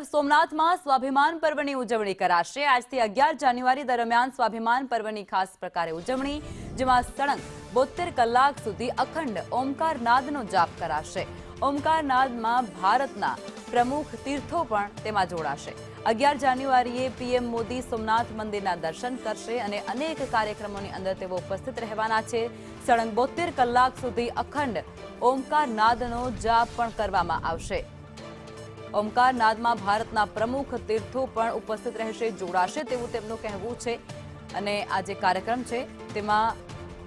તરફ સોમનાથમાં સ્વાભિમાન પર્વની ઉજવણી કરાશે। આજથી 11 જાન્યુઆરી દરમિયાન સ્વાભિમાન પર્વની ખાસ પ્રકારે ઉજવણી, જેમાં સળંગ 72 કલાક સુધી અખંડ ઓમકાર નાદનો જાપ કરાશે। ઓમકાર નાદમાં ભારતના પ્રમુખ તીર્થો પણ તેમાં જોડાશે। 11 જાન્યુઆરીએ પીએમ મોદી સોમનાથ મંદિરના દર્શન કરશે અને અનેક કાર્યક્રમોની અંદર તેઓ ઉપસ્થિત રહેવાના છે। સળંગ 72 કલાક સુધી અખંડ ઓમકાર નાદનો જાપ પણ કરવામાં આવશે। ઓમકાર નાદમાં ભારતના પ્રમુખ તીર્થો પણ ઉપસ્થિત રહેશે, જોડાશે તેવું તેમનું કહેવું છે। અને આ જે કાર્યક્રમ છે તેમાં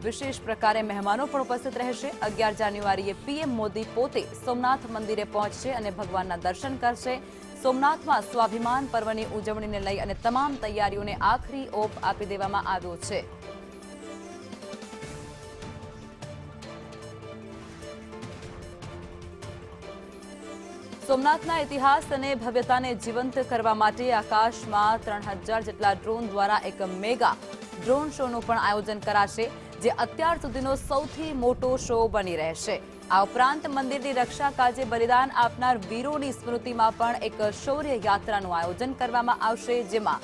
વિશેષ પ્રકારે મહેમાનો પણ ઉપસ્થિત રહેશે। 11 જાન્યુઆરીએ પીએમ મોદી પોતે સોમનાથ મંદિરે પહોંચશે અને ભગવાનના દર્શન કરશે। સોમનાથમાં સ્વાભિમાન પર્વની ઉજવણીને લઈ અને તમામ તૈયારીઓને આખરી ઓપ આપી દેવામાં આવ્યો છે। સોમનાથના ઇતિહાસ અને ભવ્યતાને જીવંત કરવા માટે આકાશમાં 3000 જેટલા ડ્રોન દ્વારા એક મેગા ડ્રોન શોનું પણ આયોજન કરાશે, જે અત્યાર સુધીનો સૌથી મોટો શો બની રહેશે। આ ઉપરાંત મંદિરની રક્ષા કાજે બલિદાન આપનાર વીરોની સ્મૃતિમાં પણ એક શૌર્ય યાત્રાનું આયોજન કરવામાં આવશે, જેમાં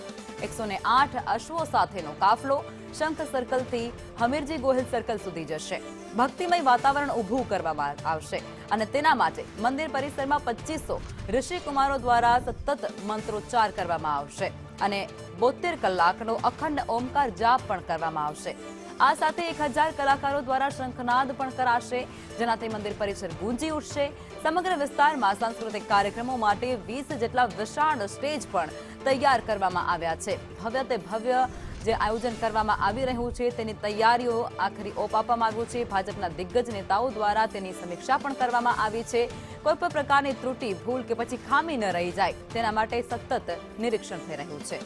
108 અશ્વો સાથેનો કાફલો શંખ સર્કલથી હમીરજી ગોહિલ સર્કલ સુધી જશે। ભક્તિમય વાતાવરણ ઊભું કરવામાં આવશે અને તેના માટે મંદિર પરિસરમાં 2500 ઋષિકુમારો દ્વારા સતત મંત્રોચ્ચાર કરવામાં આવશે અને 72 કલાકનો અખંડ ઓમકાર જાપ પણ કરવામાં આવશે। આ સાથે 1000 કલાકારો દ્વારા શંખનાદ પણ કરાશે, જેનાથી મંદિર પરિસર ગુંજી ઉઠશે। સમગ્ર વિસ્તારમાં સાંસ્કૃતિક કાર્યક્રમો માટે 20 જેટલા વિશાળ સ્ટેજ પણ તૈયાર કરવામાં આવ્યા છે। ભવ્ય તે ભવ્ય જે આયોજન કરવામાં આવી રહ્યું છે તેની તૈયારીઓ આખરી ઓપ આપવામાં આવ્યો છે। ભાજપના દિગ્ગજ નેતાઓ દ્વારા તેની સમીક્ષા પણ કરવામાં આવી છે। કોઈ પણ પ્રકારની ત્રુટિ, ભૂલ કે પછી ખામી ન રહી જાય તેના માટે સતત નિરીક્ષણ થઈ રહ્યું છે।